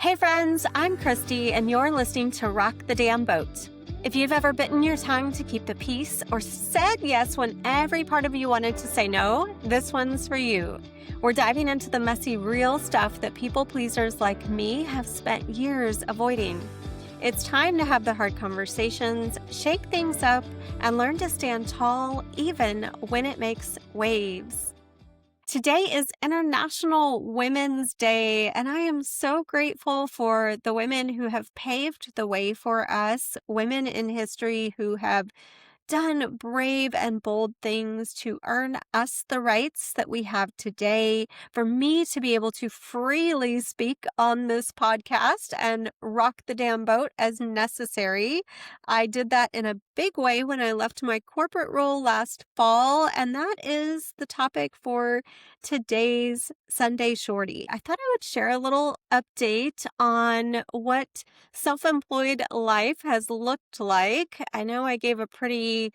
Hey friends, I'm Christy and you're listening to Rock the Damn Boat. If you've ever bitten your tongue to keep the peace or said yes when every part of you wanted to say no, this one's for you. We're diving into the messy, real stuff that people pleasers like me have spent years avoiding. It's time to have the hard conversations, shake things up, and learn to stand tall even when it makes waves. Today is International Women's Day, and I am so grateful for the women who have paved the way for us, women in history who have done brave and bold things to earn us the rights that we have today. For me to be able to freely speak on this podcast and rock the damn boat as necessary. I did that in a big way when I left my corporate role last fall, and that is the topic for today's Sunday Shortie. I thought I would share a little update on what self-employed life has looked like. I know I gave a pretty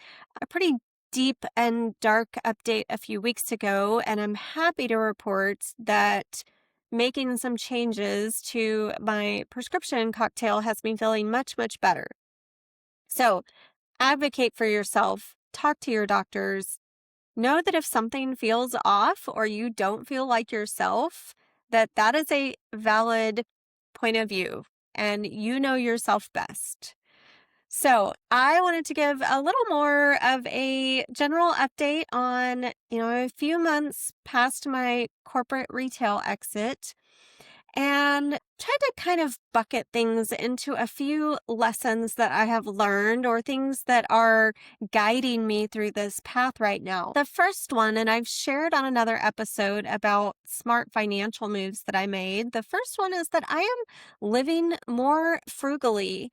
deep and dark update a few weeks ago, and I'm happy to report that making some changes to my prescription cocktail has me feeling much, much better. So advocate for yourself, talk to your doctors, know that if something feels off or you don't feel like yourself, that is a valid point of view and you know yourself best. So I wanted to give a little more of a general update on, a few months past my corporate retail exit and try to kind of bucket things into a few lessons that I have learned or things that are guiding me through this path right now. The first one, and I've shared on another episode about smart financial moves that I made. The first one is that I am living more frugally.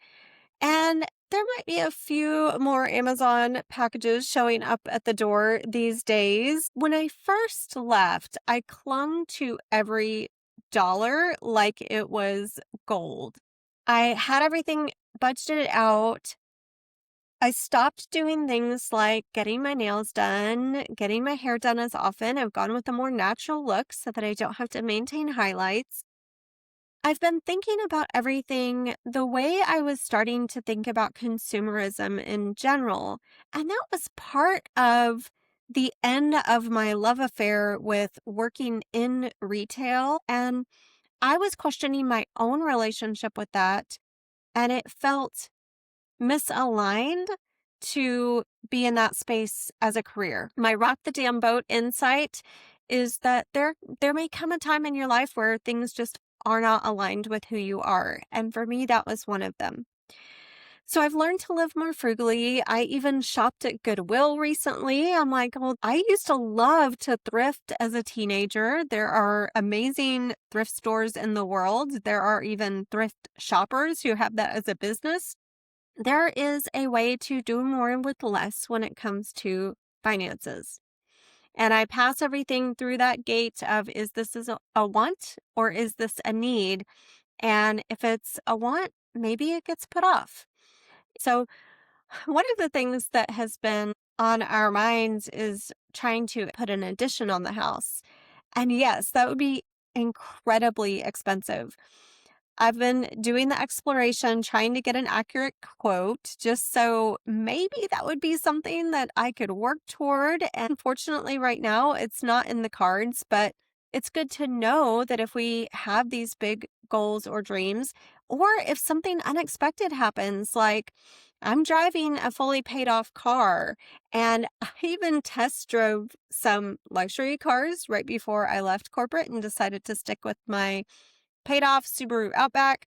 And there might be a few more Amazon packages showing up at the door these days. When I first left, I clung to every dollar like it was gold. I had everything budgeted out. I stopped doing things like getting my nails done, getting my hair done as often. I've gone with a more natural look so that I don't have to maintain highlights. I've been thinking about everything the way I was starting to think about consumerism in general. And that was part of the end of my love affair with working in retail. And I was questioning my own relationship with that. And it felt misaligned to be in that space as a career. My rock the damn boat insight is that there may come a time in your life where things just are not aligned with who you are. And for me, that was one of them. So I've learned to live more frugally. I even shopped at Goodwill recently. I'm like, well, I used to love to thrift as a teenager. There are amazing thrift stores in the world. There are even thrift shoppers who have that as a business. There is a way to do more with less when it comes to finances. And I pass everything through that gate of, is this a want or is this a need? And if it's a want, maybe it gets put off. So one of the things that has been on our minds is trying to put an addition on the house. And yes, that would be incredibly expensive. I've been doing the exploration, trying to get an accurate quote, just so maybe that would be something that I could work toward. And unfortunately, right now, it's not in the cards, but it's good to know that if we have these big goals or dreams, or if something unexpected happens, like I'm driving a fully paid off car, and I even test drove some luxury cars right before I left corporate and decided to stick with my paid off Subaru Outback.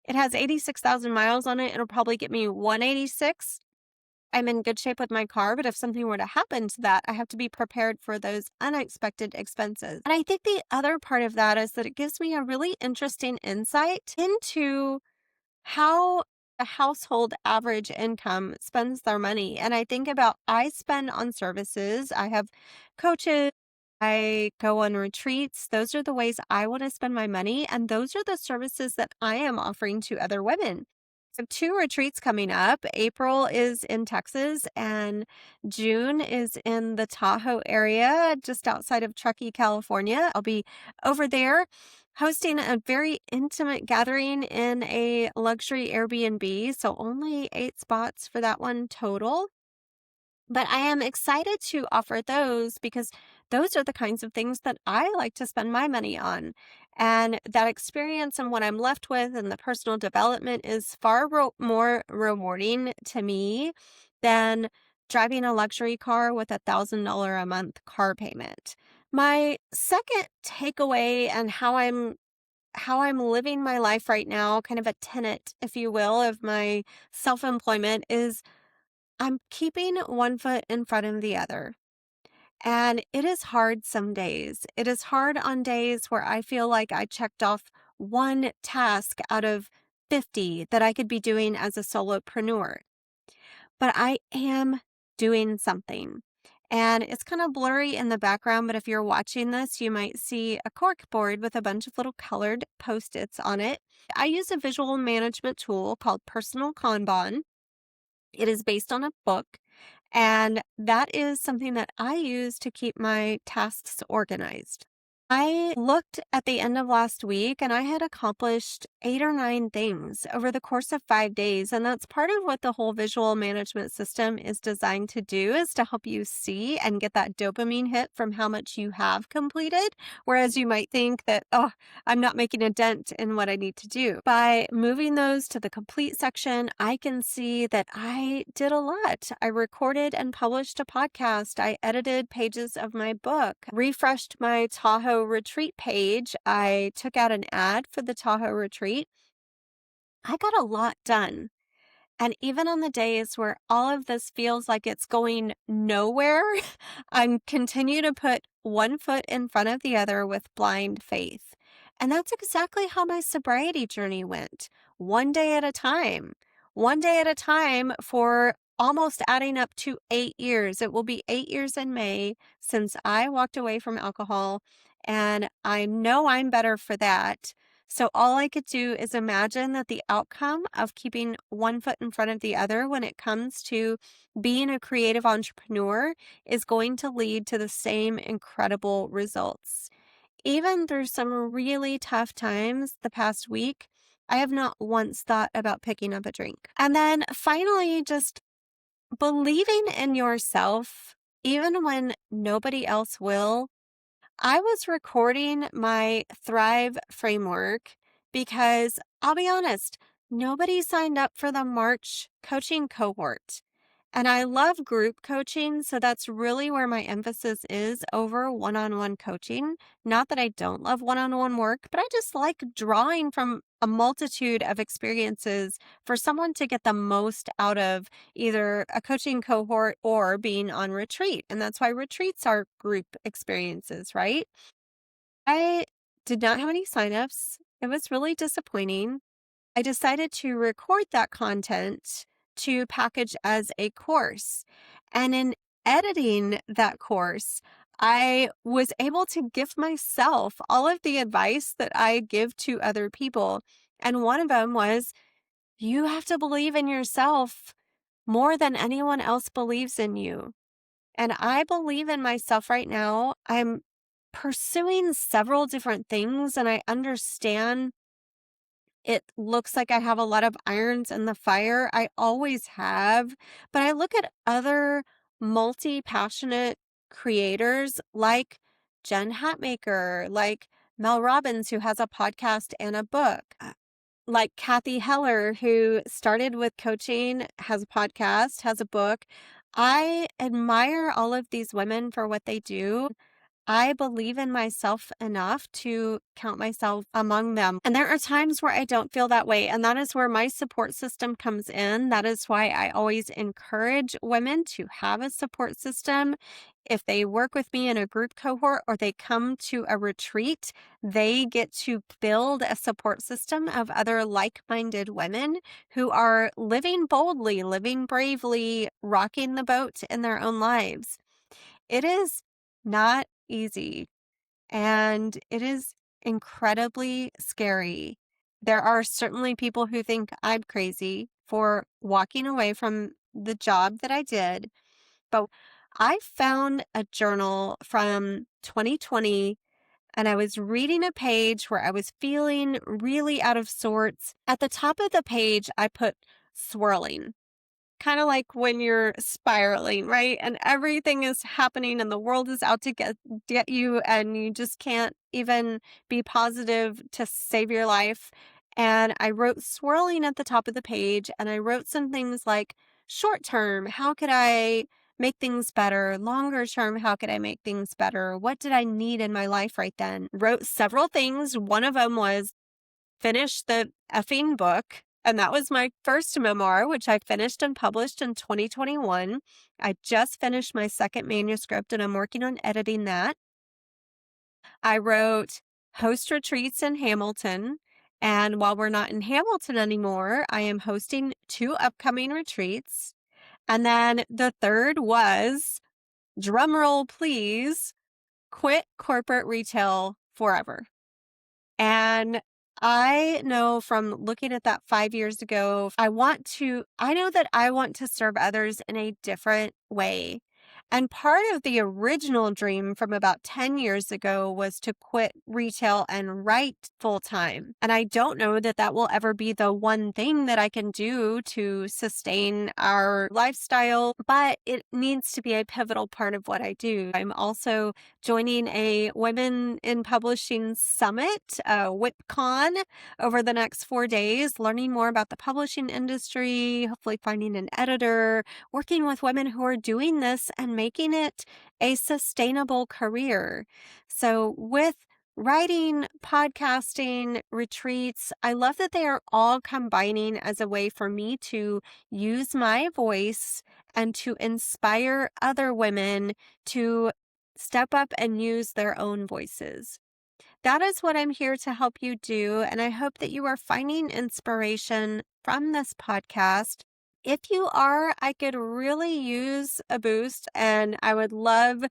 It has 86,000 miles on it. It'll probably get me 186. I'm in good shape with my car, but if something were to happen to that, I have to be prepared for those unexpected expenses. And I think the other part of that is that it gives me a really interesting insight into how a household average income spends their money. And I think about, I spend on services. I have coaches. I go on retreats. Those are the ways I want to spend my money. And those are the services that I am offering to other women. So 2 retreats coming up. April is in Texas and June is in the Tahoe area, just outside of Truckee, California. I'll be over there hosting a very intimate gathering in a luxury Airbnb. So only 8 spots for that one total. But I am excited to offer those because those are the kinds of things that I like to spend my money on. And that experience and what I'm left with and the personal development is far more rewarding to me than driving a luxury car with $1,000 a month car payment. My second takeaway and how I'm living my life right now, kind of a tenet, if you will, of my self-employment is I'm keeping one foot in front of the other. And it is hard some days. It is hard on days where I feel like I checked off one task out of 50 that I could be doing as a solopreneur. But I am doing something. And it's kind of blurry in the background, but if you're watching this, you might see a cork board with a bunch of little colored Post-its on it. I use a visual management tool called Personal Kanban. It is based on a book, and that is something that I use to keep my tasks organized. I looked at the end of last week and I had accomplished 8 or 9 things over the course of 5 days. And that's part of what the whole visual management system is designed to do, is to help you see and get that dopamine hit from how much you have completed. Whereas you might think that, oh, I'm not making a dent in what I need to do. By moving those to the complete section, I can see that I did a lot. I recorded and published a podcast. I edited pages of my book, refreshed my Tahoe retreat page. I took out an ad for the Tahoe retreat. I got a lot done. And even on the days where all of this feels like it's going nowhere, I'm continue to put one foot in front of the other with blind faith. And that's exactly how my sobriety journey went. One day at a time. One day at a time for almost adding up to 8 years. It will be 8 years in May since I walked away from alcohol. And I know I'm better for that. So all I could do is imagine that the outcome of keeping one foot in front of the other when it comes to being a creative entrepreneur is going to lead to the same incredible results. Even through some really tough times the past week, I have not once thought about picking up a drink. And then finally, just believing in yourself, even when nobody else will. I was recording my Thrive framework because I'll be honest, nobody signed up for the March coaching cohort. And I love group coaching, so that's really where my emphasis is over one-on-one coaching. Not that I don't love one-on-one work, but I just like drawing from a multitude of experiences for someone to get the most out of either a coaching cohort or being on retreat. And that's why retreats are group experiences, right? I did not have any signups. It was really disappointing. I decided to record that content to package as a course. And in editing that course, I was able to give myself all of the advice that I give to other people. And one of them was, you have to believe in yourself more than anyone else believes in you. And I believe in myself right now. I'm pursuing several different things, and I understand it looks like I have a lot of irons in the fire. I always have. But I look at other multi-passionate creators like Jen Hatmaker, like Mel Robbins, who has a podcast and a book, like Kathy Heller, who started with coaching, has a podcast, has a book. I admire all of these women for what they do. I believe in myself enough to count myself among them. And there are times where I don't feel that way. And that is where my support system comes in. That is why I always encourage women to have a support system. If they work with me in a group cohort or they come to a retreat, they get to build a support system of other like-minded women who are living boldly, living bravely, rocking the boat in their own lives. It is not easy, and it is incredibly scary. There are certainly people who think I'm crazy for walking away from the job that I did, but I found a journal from 2020 and I was reading a page where I was feeling really out of sorts. At the top of the page, I put swirling. Kind of like when you're spiraling, right? And everything is happening and the world is out to get you and you just can't even be positive to save your life. And I wrote swirling at the top of the page, and I wrote some things like short term, how could I make things better? Longer term, how could I make things better? What did I need in my life right then? Wrote several things. One of them was finish the effing book. And that was my first memoir, which I finished and published in 2021. I just finished my second manuscript and I'm working on editing that. I wrote host retreats in Hamilton. And while we're not in Hamilton anymore, I am hosting 2 upcoming retreats. And then the third was, drumroll please, quit corporate retail forever. And I know from looking at that 5 years ago, I know that I want to serve others in a different way. And part of the original dream from about 10 years ago was to quit retail and write full time. And I don't know that that will ever be the one thing that I can do to sustain our lifestyle, but it needs to be a pivotal part of what I do. I'm also joining a Women in Publishing Summit, WIPCon, over the next 4 days, learning more about the publishing industry, hopefully finding an editor, working with women who are doing this and making it a sustainable career. So with writing, podcasting, retreats, I love that they are all combining as a way for me to use my voice and to inspire other women to step up and use their own voices. That is what I'm here to help you do, and I hope that you are finding inspiration from this podcast. If you are, I could really use a boost, and I would love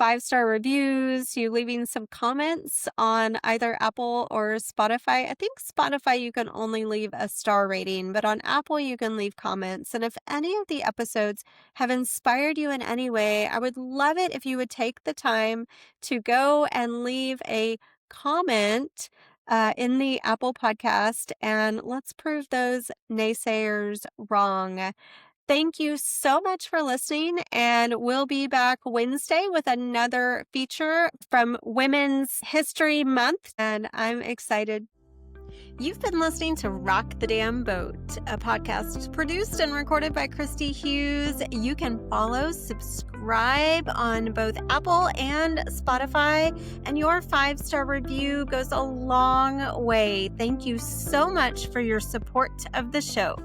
5-star reviews, you leaving some comments on either Apple or Spotify. I think Spotify you can only leave a star rating, but on Apple you can leave comments. And if any of the episodes have inspired you in any way, I would love it if you would take the time to go and leave a comment in the Apple podcast, and let's prove those naysayers wrong. Thank you so much for listening, and we'll be back Wednesday with another feature from Women's History Month, and I'm excited. You've been listening to Rock the Damn Boat, a podcast produced and recorded by Christy Hughes. You can follow, subscribe on both Apple and Spotify, and your 5-star review goes a long way. Thank you so much for your support of the show.